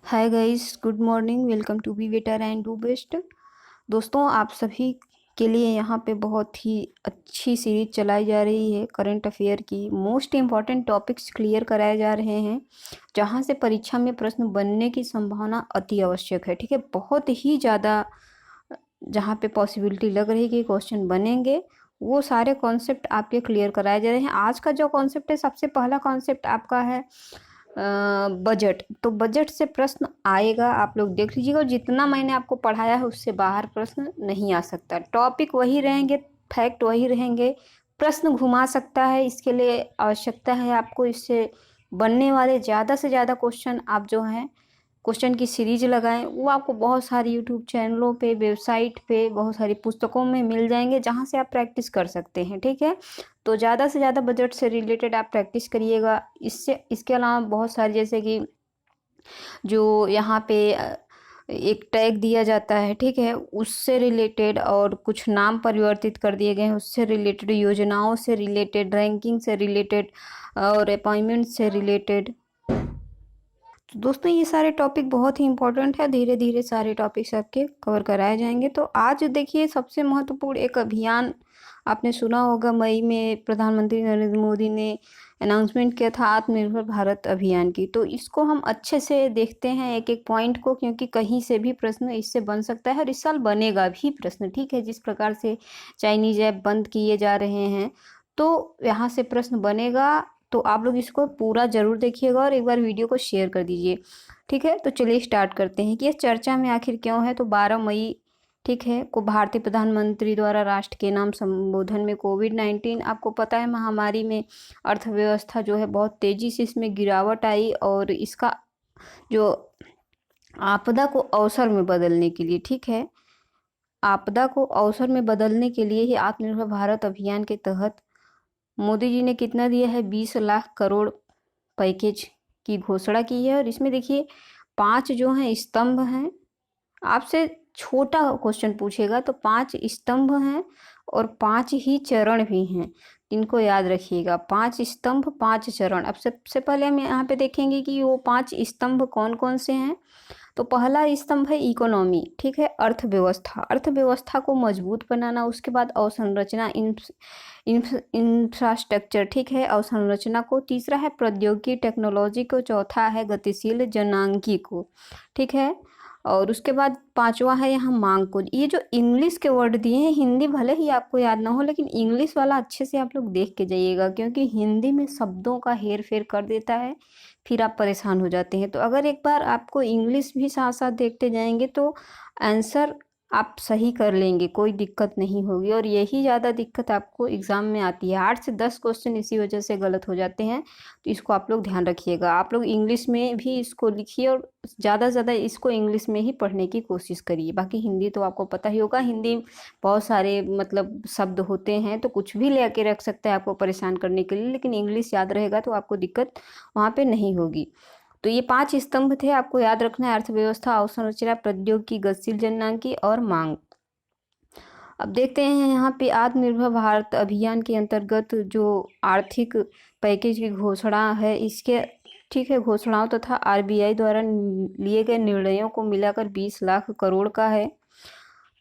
Hi guys, good morning. Welcome to be better and do best. दोस्तों, आप सभी के लिए यहाँ पे बहुत ही अच्छी सीरीज चलाई जा रही है। करंट अफेयर की मोस्ट इम्पॉर्टेंट टॉपिक्स क्लियर कराए जा रहे हैं, जहाँ से परीक्षा में प्रश्न बनने की संभावना अति आवश्यक है। ठीक है, बहुत ही ज़्यादा जहाँ पे पॉसिबिलिटी लग रही है कि क्वेश्चन बनेंगे, वो सारे कॉन्सेप्ट आपके क्लियर कराए जा रहे हैं। आज का जो कॉन्सेप्ट है, सबसे पहला कॉन्सेप्ट आपका है बजट। तो बजट से प्रश्न आएगा, आप लोग देख लीजिएगा। और जितना मैंने आपको पढ़ाया है उससे बाहर प्रश्न नहीं आ सकता। टॉपिक वही रहेंगे, फैक्ट वही रहेंगे, प्रश्न घुमा सकता है। इसके लिए आवश्यकता है आपको इससे बनने वाले ज़्यादा से ज़्यादा क्वेश्चन आप जो हैं क्वेश्चन की सीरीज लगाएं। वो आपको बहुत सारी यूट्यूब चैनलों पे, वेबसाइट पे, बहुत सारी पुस्तकों में मिल जाएंगे, जहाँ से आप प्रैक्टिस कर सकते हैं। ठीक है, तो ज़्यादा से ज़्यादा बजट से रिलेटेड आप प्रैक्टिस करिएगा। इसके अलावा बहुत सारी, जैसे कि जो यहाँ पे एक टैग दिया जाता है, ठीक है, उससे रिलेटेड, और कुछ नाम परिवर्तित कर दिए गए हैं उससे रिलेटेड, योजनाओं से रिलेटेड, रैंकिंग से रिलेटेड और अपॉइंटमेंट से रिलेटेड। तो दोस्तों, ये सारे टॉपिक बहुत ही इंपॉर्टेंट है। धीरे धीरे सारे टॉपिक्स आपके कवर कराए जाएंगे। तो आज देखिए, सबसे महत्वपूर्ण एक अभियान आपने सुना होगा, मई में प्रधानमंत्री नरेंद्र मोदी ने अनाउंसमेंट किया था आत्मनिर्भर भारत अभियान की। तो इसको हम अच्छे से देखते हैं एक एक पॉइंट को, क्योंकि कहीं से भी प्रश्न इससे बन सकता है और इस साल बनेगा भी प्रश्न। ठीक है, जिस प्रकार से चाइनीज ऐप बंद किए जा रहे हैं, तो यहाँ से प्रश्न बनेगा। तो आप लोग इसको पूरा जरूर देखिएगा और एक बार वीडियो को शेयर कर दीजिए। ठीक है, तो चलिए स्टार्ट करते हैं कि ये चर्चा में आखिर क्यों है। तो 12 मई, ठीक है, को भारतीय प्रधानमंत्री द्वारा राष्ट्र के नाम संबोधन में कोविड-19, आपको पता है, महामारी में अर्थव्यवस्था जो है बहुत तेजी से इसमें गिरावट आई, और इसका जो आपदा को अवसर में बदलने के लिए, ठीक है, आपदा को अवसर में बदलने के लिए ही आत्मनिर्भर भारत अभियान के तहत मोदी जी ने कितना दिया है, 20 लाख करोड़ पैकेज की घोषणा की है। और इसमें देखिए 5 जो हैं स्तंभ हैं। आपसे छोटा क्वेश्चन पूछेगा तो 5 स्तंभ हैं और 5 ही चरण भी हैं। इनको याद रखिएगा, 5 स्तंभ 5 चरण। अब सबसे पहले हम यहाँ पे देखेंगे कि वो 5 स्तंभ कौन कौन से हैं। तो पहला स्तंभ है इकोनॉमी, ठीक है, अर्थव्यवस्था। अर्थव्यवस्था को मजबूत बनाना। उसके बाद अवसंरचना, इंफ्रास्ट्रक्चर, ठीक है, अवसंरचना को। तीसरा है प्रौद्योगिकी, टेक्नोलॉजी को। चौथा है गतिशील जनांगी को, ठीक है। और उसके बाद पांचवा है यहाँ मांग को। ये जो इंग्लिश के वर्ड दिए हैं, हिंदी भले ही आपको याद ना हो, लेकिन इंग्लिश वाला अच्छे से आप लोग देख के जाइएगा, क्योंकि हिंदी में शब्दों का हेर फेर कर देता है, फिर आप परेशान हो जाते हैं। तो अगर एक बार आपको इंग्लिश भी साथ साथ देखते जाएंगे तो आंसर आप सही कर लेंगे, कोई दिक्कत नहीं होगी। और यही ज़्यादा दिक्कत आपको एग्ज़ाम में आती है, 8 से 10 क्वेश्चन इसी वजह से गलत हो जाते हैं। तो इसको आप लोग ध्यान रखिएगा। आप लोग इंग्लिश में भी इसको लिखिए और ज़्यादा से ज़्यादा इसको इंग्लिश में ही पढ़ने की कोशिश करिए। बाकी हिंदी तो आपको पता ही होगा, हिंदी बहुत सारे मतलब शब्द होते हैं, तो कुछ भी ले रख सकता है आपको परेशान करने के लिए, लेकिन इंग्लिश याद रहेगा तो आपको दिक्कत वहाँ पे नहीं होगी। तो ये 5 स्तंभ थे, आपको याद रखना है। अर्थव्यवस्था, अवसंरचना, प्रौद्योगिकी, गतिशील जनसांख्यिकी और मांग। अब देखते हैं यहाँ पे आत्मनिर्भर भारत अभियान के अंतर्गत जो आर्थिक पैकेज की घोषणा है, इसके, ठीक है, घोषणाओं तथा आरबीआई द्वारा लिए गए निर्णयों को मिलाकर 20 लाख करोड़ का है।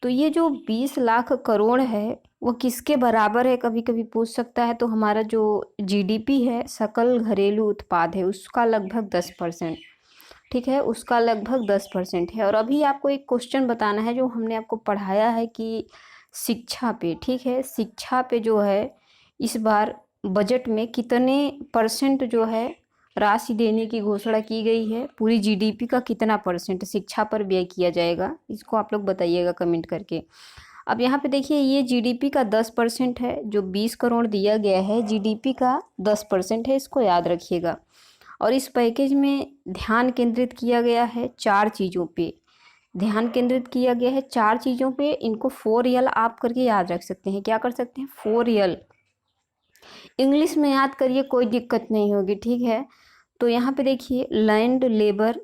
तो ये जो 20 लाख करोड़ है वो किसके बराबर है, कभी कभी पूछ सकता है। तो हमारा जो जीडीपी है, सकल घरेलू उत्पाद है, उसका लगभग 10%, ठीक है, उसका लगभग 10% है। और अभी आपको एक क्वेश्चन बताना है जो हमने आपको पढ़ाया है कि शिक्षा पे, ठीक है, शिक्षा पे जो है इस बार बजट में कितने परसेंट जो है राशि देने की घोषणा की गई है, पूरी जीडीपी का कितना परसेंट शिक्षा पर व्यय किया जाएगा, इसको आप लोग बताइएगा कमेंट करके। अब यहाँ पे देखिए, ये जीडीपी का 10% है, जो 20 करोड़ दिया गया है जीडीपी का 10% है, इसको याद रखिएगा। और इस पैकेज में ध्यान केंद्रित किया गया है 4 चीज़ों पे। ध्यान केंद्रित किया गया है 4 चीज़ों पे। इनको 4 यल आप करके याद रख सकते हैं। क्या कर सकते हैं? 4 यल। इंग्लिश में याद करिए, कोई दिक्कत नहीं होगी, ठीक है। तो यहाँ पे देखिए, land, labour,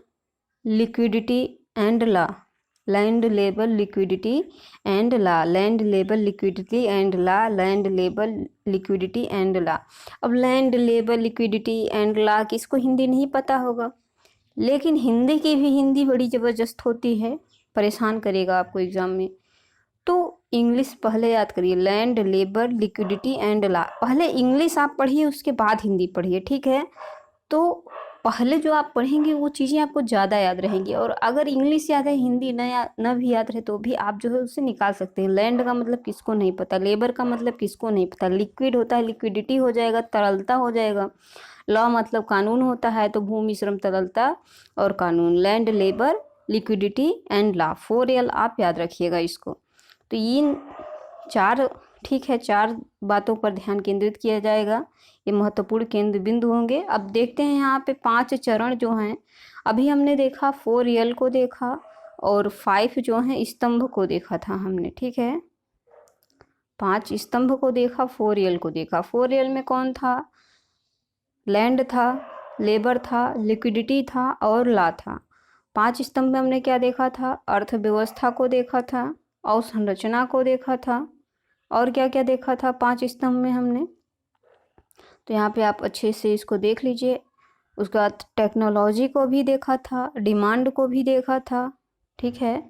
liquidity and law. Land, labour, liquidity and law. Land, labour, liquidity and law. Land, labour, liquidity and law. अब land, labour, liquidity and law किसको हिंदी नहीं पता होगा? लेकिन हिंदी की भी हिंदी बड़ी ज़बरदस्त होती है, परेशान करेगा आपको एग्ज़ाम में। तो इंग्लिश पहले याद करिए, land, labour, liquidity and law. पहले इंग्लिश आप पढ़िए, उसके बाद हिंदी पढ़िए, ठीक है। तो पहले जो आप पढ़ेंगे वो चीज़ें आपको ज़्यादा याद रहेंगी, और अगर इंग्लिश याद है, हिंदी न भी याद रहे तो भी आप जो है उससे निकाल सकते हैं। लैंड का मतलब किसको नहीं पता, लेबर का मतलब किसको नहीं पता, लिक्विड होता है लिक्विडिटी हो जाएगा, तरलता हो जाएगा। लॉ मतलब कानून होता है, तो भूमि, श्रम, तरलता और कानून। Land, labour, liquidity and law, 4L आप याद रखिएगा इसको। तो इन चार, ठीक है, 4 बातों पर ध्यान केंद्रित किया जाएगा, ये महत्वपूर्ण केंद्र बिंदु होंगे। अब देखते हैं यहाँ पे 5 चरण जो हैं। अभी हमने देखा 4L को देखा, और 5 जो हैं स्तंभ को देखा था हमने, ठीक है। 5 स्तंभ को देखा, 4L को देखा। 4L में कौन था? लैंड था, लेबर था, लिक्विडिटी था और लॉ था। 5 स्तंभ में हमने क्या देखा था? अर्थव्यवस्था को देखा था, अवसंरचना को देखा था, और क्या क्या देखा था 5 स्तंभ में हमने? तो यहाँ पे आप अच्छे से इसको देख लीजिए। उसके बाद टेक्नोलॉजी को भी देखा था, डिमांड को भी देखा था, ठीक है।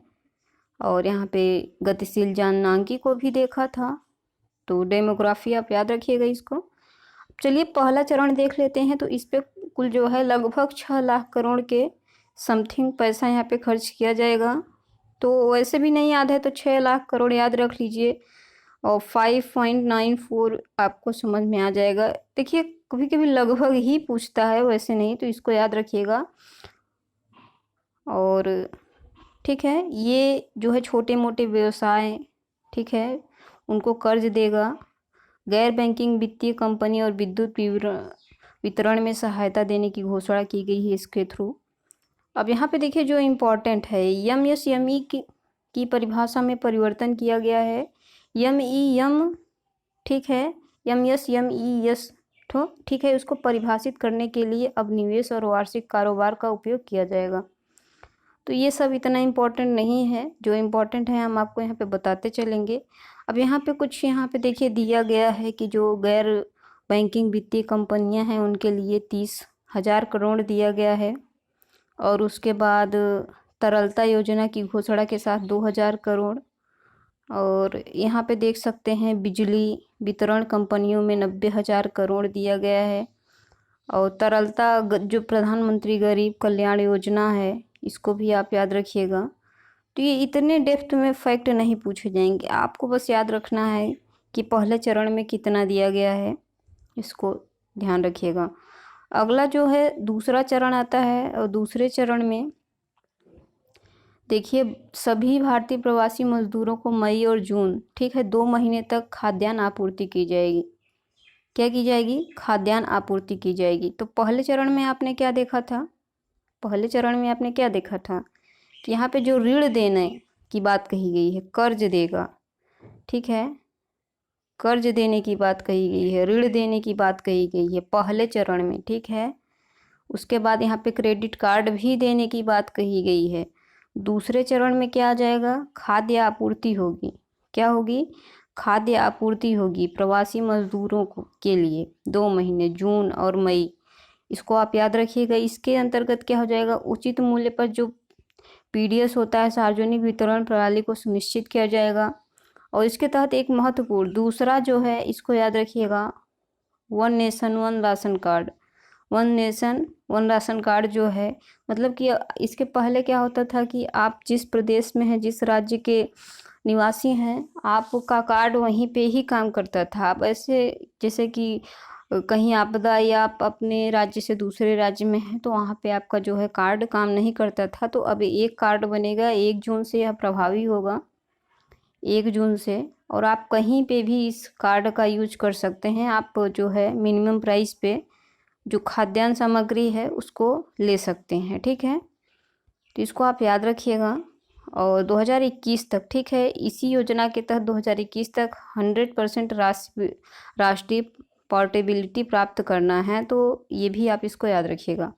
और यहाँ पे गतिशील जननांगी को भी देखा था। तो डेमोग्राफी आप याद रखिएगा इसको। चलिए पहला चरण देख लेते हैं। तो इस पे कुल जो है लगभग 6 लाख करोड़ के समथिंग पैसा यहाँ पे खर्च किया जाएगा। तो वैसे भी नहीं याद है तो 6 लाख करोड़ याद रख लीजिए, और 5.94 आपको समझ में आ जाएगा। देखिए कभी कभी लगभग ही पूछता है, वैसे नहीं, तो इसको याद रखिएगा। और ठीक है, ये जो है छोटे मोटे व्यवसाय, ठीक है, उनको कर्ज देगा। गैर बैंकिंग वित्तीय कंपनी और विद्युत वितरण में सहायता देने की घोषणा की गई है इसके थ्रू। अब यहाँ पे देखिए जो इम्पोर्टेंट है, MSME की परिभाषा में परिवर्तन किया गया है। MEM, ठीक है, MSMES, तो ठीक है, उसको परिभाषित करने के लिए अब निवेश और वार्षिक कारोबार का उपयोग किया जाएगा। तो ये सब इतना इम्पोर्टेंट नहीं है, जो इम्पोर्टेंट है हम आपको यहाँ पे बताते चलेंगे। अब यहाँ पे कुछ यहाँ पे देखिए दिया गया है कि जो गैर बैंकिंग वित्तीय कंपनियाँ हैं उनके लिए 30,000 करोड़ दिया गया है, और उसके बाद तरलता योजना की घोषणा के साथ 2,000 करोड़। और यहाँ पे देख सकते हैं बिजली वितरण कंपनियों में 90,000 करोड़ दिया गया है। और तरलता जो प्रधानमंत्री गरीब कल्याण योजना है, इसको भी आप याद रखिएगा। तो ये इतने डेप्थ में फैक्ट नहीं पूछे जाएंगे, आपको बस याद रखना है कि पहले चरण में कितना दिया गया है, इसको ध्यान रखिएगा। अगला जो है दूसरा चरण आता है, और दूसरे चरण में देखिए सभी भारतीय प्रवासी मजदूरों को मई और जून, ठीक है, 2 महीने तक खाद्यान्न आपूर्ति की जाएगी। क्या की जाएगी? खाद्यान्न आपूर्ति की जाएगी। तो पहले चरण में आपने क्या देखा था? पहले चरण में आपने क्या देखा था कि यहाँ पे जो ऋण देने की बात कही गई है, कर्ज देगा, ठीक है, कर्ज देने की बात कही गई है, ऋण देने की बात कही गई है पहले चरण में, ठीक है। उसके बाद यहाँ पे क्रेडिट कार्ड भी देने की बात कही गई है। दूसरे चरण में क्या आ जाएगा? खाद्य आपूर्ति होगी। क्या होगी? खाद्य आपूर्ति होगी प्रवासी मजदूरों को के लिए 2 महीने, जून और मई। इसको आप याद रखिएगा। इसके अंतर्गत क्या हो जाएगा? उचित मूल्य पर जो PDS होता है, सार्वजनिक वितरण प्रणाली को सुनिश्चित किया जाएगा। और इसके तहत एक महत्वपूर्ण दूसरा जो है, इसको याद रखिएगा, 1 nation 1 ration card. 1 nation 1 ration card जो है, मतलब कि इसके पहले क्या होता था कि आप जिस प्रदेश में हैं, जिस राज्य के निवासी हैं, आपका कार्ड वहीं पे ही काम करता था। अब ऐसे जैसे कि कहीं आपदा या आप अपने राज्य से दूसरे राज्य में हैं, तो वहाँ पे आपका जो है कार्ड काम नहीं करता था। तो अब एक कार्ड बनेगा, 1 जून से यह प्रभावी होगा, 1 जून से। और आप कहीं पे भी इस कार्ड का यूज कर सकते हैं। आप जो है मिनिमम प्राइस पे जो खाद्यान्न सामग्री है उसको ले सकते हैं, ठीक है। तो इसको आप याद रखिएगा। और 2021 तक, ठीक है, इसी योजना के तहत 2021 तक 100% राष्ट्रीय पोर्टेबिलिटी प्राप्त करना है। तो ये भी आप इसको याद रखिएगा।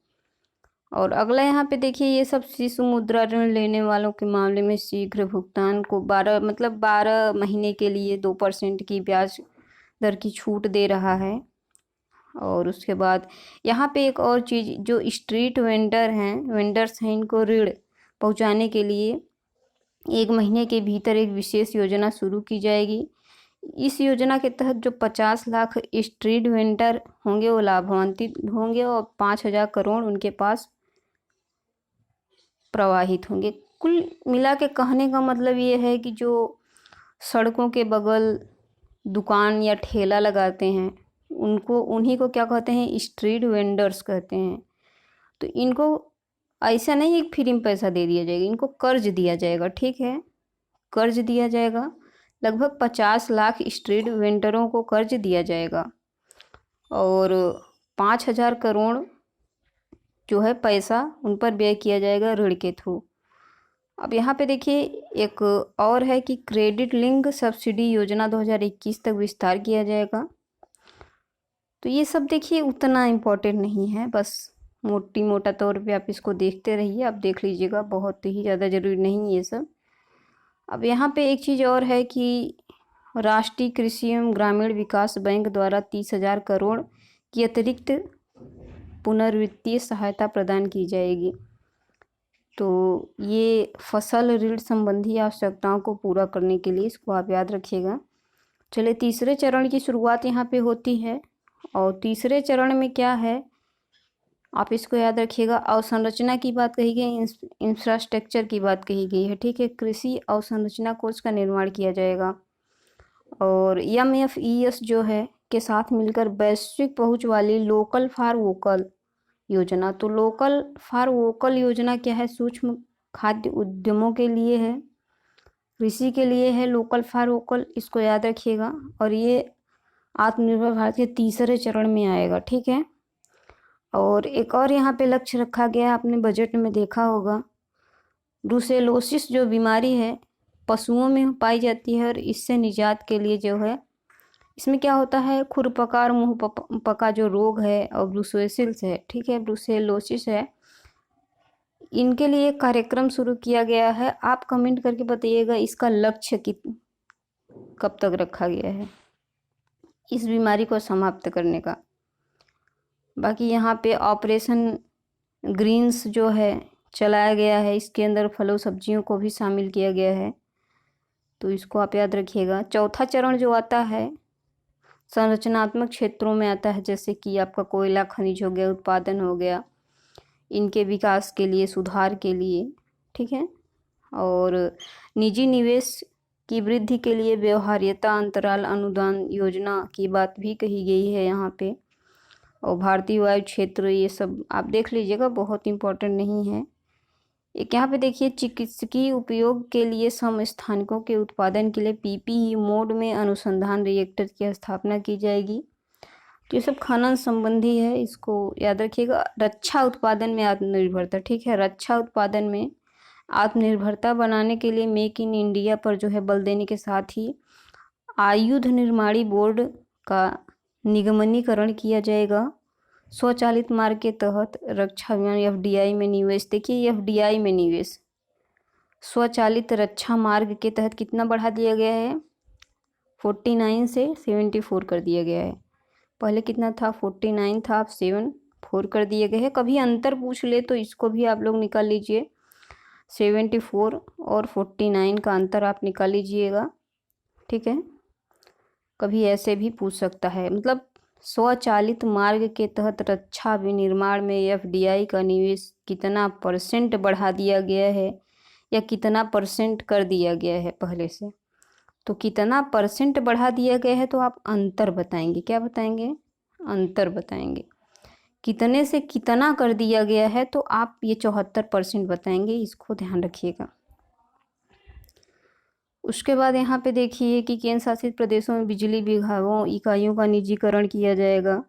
और अगला यहाँ पे देखिए, ये सब शिशु मुद्रा ऋण लेने वालों के मामले में शीघ्र भुगतान को 12 महीने के लिए 2% की ब्याज दर की छूट दे रहा है। और उसके बाद यहाँ पे एक और चीज़, जो स्ट्रीट वेंडर्स हैं, इनको ऋण पहुँचाने के लिए 1 महीने के भीतर एक विशेष योजना शुरू की जाएगी। इस योजना के तहत जो 50 लाख स्ट्रीट वेंडर होंगे वो लाभान्वित होंगे और 5,000 करोड़ उनके पास प्रवाहित होंगे। कुल मिला के कहने का मतलब ये है कि जो सड़कों के बगल दुकान या ठेला लगाते हैं उन्हीं को क्या कहते हैं, स्ट्रीट वेंडर्स कहते हैं। तो इनको ऐसा नहीं है कि फ्री में पैसा दे दिया जाएगा, इनको कर्ज दिया जाएगा। ठीक है, कर्ज दिया जाएगा, लगभग 50 लाख स्ट्रीट वेंडरों को कर्ज दिया जाएगा और 5,000 करोड़ जो है पैसा उन पर व्यय किया जाएगा ऋण के थ्रू। अब यहाँ पे देखिए एक और है कि क्रेडिट लिंक सब्सिडी योजना 2021 तक विस्तार किया जाएगा। तो ये सब देखिए उतना इम्पोर्टेंट नहीं है, बस मोटा तौर पे आप इसको देखते रहिए, आप देख लीजिएगा, बहुत ही ज़्यादा ज़रूरी नहीं ये सब। अब यहाँ पे एक चीज़ और है कि राष्ट्रीय कृषि एवं ग्रामीण विकास बैंक द्वारा 30,000 करोड़ की अतिरिक्त पुनर्वित्तीय सहायता प्रदान की जाएगी। तो ये फसल ऋण संबंधी आवश्यकताओं को पूरा करने के लिए, इसको आप याद रखिएगा। चलिए, तीसरे चरण की शुरुआत यहाँ पे होती है और तीसरे चरण में क्या है आप इसको याद रखिएगा। अवसंरचना की बात कही गई, इंफ्रास्ट्रक्चर की बात कही गई है। ठीक है, कृषि अवसंरचना कोष का निर्माण किया जाएगा और MFES जो है के साथ मिलकर वैश्विक पहुंच वाली लोकल फॉर वोकल योजना। तो लोकल फॉर वोकल योजना क्या है, सूक्ष्म खाद्य उद्यमों के लिए है, कृषि के लिए है लोकल फॉर वोकल, इसको याद रखिएगा। और ये आत्मनिर्भर भारत के तीसरे चरण में आएगा। ठीक है, और एक और यहाँ पे लक्ष्य रखा गया है, आपने बजट में देखा होगा, ब्रुसेलोसिस जो बीमारी है पशुओं में पाई जाती है और इससे निजात के लिए जो है, इसमें क्या होता है, खुरपका और मुंह पका जो रोग है और ब्रुसेलोसिस है। ठीक है, ब्रुसेलोसिस है, इनके लिए एक कार्यक्रम शुरू किया गया है। आप कमेंट करके बताइएगा इसका लक्ष्य कब तक रखा गया है इस बीमारी को समाप्त करने का। बाकी यहाँ पे ऑपरेशन ग्रीन्स जो है चलाया गया है, इसके अंदर फलों सब्जियों को भी शामिल किया गया है, तो इसको आप याद रखिएगा। चौथा चरण जो आता है संरचनात्मक क्षेत्रों में आता है, जैसे कि आपका कोयला खनिज हो गया, उत्पादन हो गया, इनके विकास के लिए, सुधार के लिए। ठीक है, और निजी निवेश की वृद्धि के लिए व्यवहार्यता अंतराल अनुदान योजना की बात भी कही गई है यहाँ पे। और भारतीय वायु क्षेत्र, ये सब आप देख लीजिएगा, बहुत इम्पोर्टेंट नहीं है। एक यहाँ पे देखिए, चिकित्सकीय उपयोग के लिए समस्थानिकों के उत्पादन के लिए PPE मोड में अनुसंधान रिएक्टर की स्थापना की जाएगी। तो ये सब खनन संबंधी है, इसको याद रखिएगा। रक्षा उत्पादन में आत्मनिर्भरता। ठीक है, रक्षा उत्पादन में आत्मनिर्भरता बनाने के लिए मेक इन इंडिया पर जो है बल देने के साथ ही आयुध निर्माणी बोर्ड का निगमनीकरण किया जाएगा। स्वचालित मार्ग के तहत रक्षा विमान FDI में निवेश। देखिए, FDI में निवेश स्वचालित रक्षा मार्ग के तहत कितना बढ़ा दिया गया है, 49 से 74 कर दिया गया है। पहले कितना था, 49 था, अब 74 कर दिए गए हैं। कभी अंतर पूछ ले तो इसको भी आप लोग निकाल लीजिए, 74 और 49 का अंतर आप निकाल लीजिएगा। ठीक है, कभी ऐसे भी पूछ सकता है, मतलब स्वचालित मार्ग के तहत रक्षा विनिर्माण में FDI का निवेश कितना % बढ़ा दिया गया है या कितना % कर दिया गया है पहले से। तो कितना % बढ़ा दिया गया है तो आप अंतर बताएंगे। क्या बताएंगे, अंतर बताएंगे। कितने से कितना कर दिया गया है तो आप ये 74% बताएंगे, इसको ध्यान रखिएगा। उसके बाद यहाँ पे देखिए कि केंद्र शासित प्रदेशों में बिजली विभागों इकाइयों का निजीकरण किया जाएगा।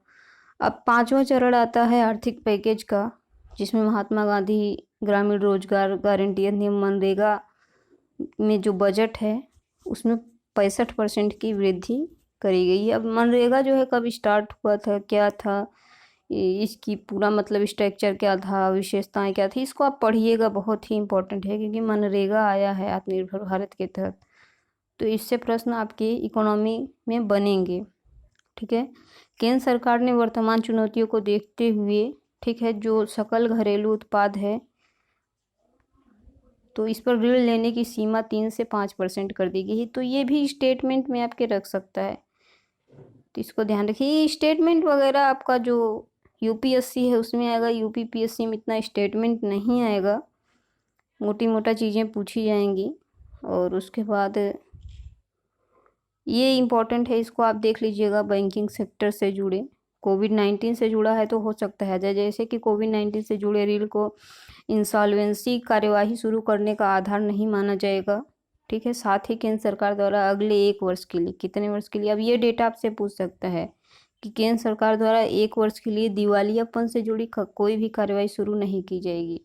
अब 5वां चरण आता है आर्थिक पैकेज का, जिसमें महात्मा गांधी ग्रामीण रोजगार गारंटी अधिनियम मनरेगा में जो बजट है उसमें 65% की वृद्धि करी गई है। अब मनरेगा जो है कब स्टार्ट हुआ था, क्या था, इसकी पूरा मतलब स्ट्रक्चर क्या था, विशेषताएं क्या थी, इसको आप पढ़िएगा, बहुत ही इम्पोर्टेंट है क्योंकि मनरेगा आया है आत्मनिर्भर भारत के तहत, तो इससे प्रश्न आपके इकोनॉमी में बनेंगे। ठीक है, केंद्र सरकार ने वर्तमान चुनौतियों को देखते हुए, ठीक है, जो सकल घरेलू उत्पाद है तो इस पर ऋण लेने की सीमा 3 से 5% कर दी गई है। तो ये भी स्टेटमेंट में आपके रख सकता है, तो इसको ध्यान रखिए। ये स्टेटमेंट वगैरह आपका जो यूपीएससी है उसमें आएगा, यूपीपीएससी में इतना स्टेटमेंट नहीं आएगा, मोटी मोटा चीज़ें पूछी जाएंगी। और उसके बाद ये इम्पोर्टेंट है, इसको आप देख लीजिएगा, बैंकिंग सेक्टर से जुड़े, कोविड-19 से जुड़ा है तो हो सकता है जैसे कि कोविड-19 से जुड़े ऋण को इंसॉल्वेंसी कार्यवाही शुरू करने का आधार नहीं माना जाएगा, ठीक है। साथ ही केंद्र सरकार द्वारा अगले 1 वर्ष के लिए, कितने वर्ष के लिए, अब ये डेटा आपसे पूछ सकता है कि केंद्र सरकार द्वारा 1 वर्ष के लिए दिवालियापन से जुड़ी कोई भी कार्यवाही शुरू नहीं की जाएगी।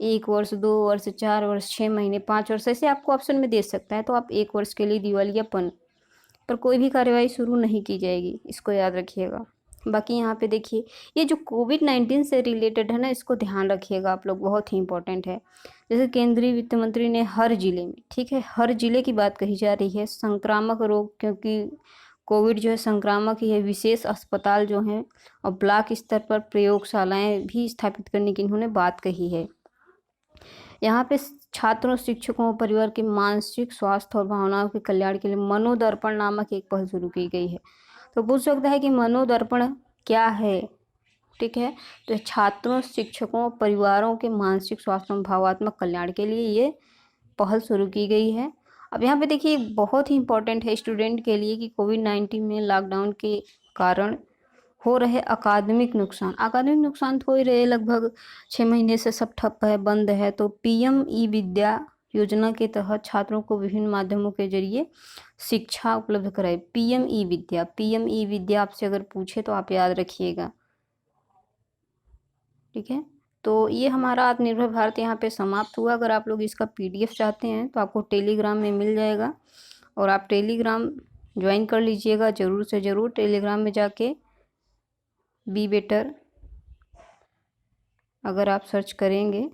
1 वर्ष, 2 वर्ष, 4 वर्ष, 6 महीने, 5 वर्ष, ऐसे आपको ऑप्शन में दे सकता है। तो आप 1 वर्ष के लिए दिवालियापन पर कोई भी कार्यवाही शुरू नहीं की जाएगी, इसको याद रखिएगा। बाकी यहाँ पे देखिए, ये जो कोविड-19 से रिलेटेड है ना, इसको ध्यान रखिएगा आप लोग, बहुत ही इंपॉर्टेंट है। जैसे केंद्रीय वित्त मंत्री ने हर जिले में, ठीक है, हर जिले की बात कही जा रही है, संक्रामक रोग, क्योंकि कोविड जो है संक्रामक ही है, विशेष अस्पताल जो हैं और ब्लॉक स्तर पर प्रयोगशालाएं भी स्थापित करने की इन्होंने बात कही है। यहाँ पे छात्रों, शिक्षकों और परिवार के मानसिक स्वास्थ्य और भावनाओं के कल्याण के लिए मनोदर्पण नामक एक पहल शुरू की गई है। तो पूछ सकता है कि मनोदर्पण क्या है, ठीक है। तो छात्रों, शिक्षकों, परिवारों के मानसिक स्वास्थ्य और भावात्मक कल्याण के लिए ये पहल शुरू की गई है। अब यहाँ पे देखिए, बहुत ही इंपॉर्टेंट है स्टूडेंट के लिए कि कोविड-19 में लॉकडाउन के कारण हो रहे अकादमिक नुकसान तो हो ही रहे, लगभग 6 महीने से सब ठप है, बंद है। तो पीएम ई विद्या योजना के तहत छात्रों को विभिन्न माध्यमों के जरिए शिक्षा उपलब्ध कराई। पीएम ई विद्या आपसे अगर पूछे तो आप याद रखिएगा, ठीक है। तो ये हमारा आत्मनिर्भर भारत यहाँ पे समाप्त हुआ। अगर आप लोग इसका पीडीएफ चाहते हैं तो आपको टेलीग्राम में मिल जाएगा, और आप टेलीग्राम ज्वाइन कर लीजिएगा ज़रूर से ज़रूर। टेलीग्राम में जाके बी बेटर अगर आप सर्च करेंगे,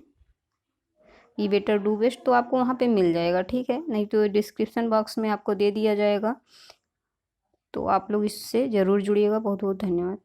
बी बेटर डू बेस्ट, तो आपको वहाँ पे मिल जाएगा, ठीक है। नहीं तो डिस्क्रिप्शन बॉक्स में आपको दे दिया जाएगा, तो आप लोग इससे ज़रूर जुड़िएगा। बहुत बहुत धन्यवाद।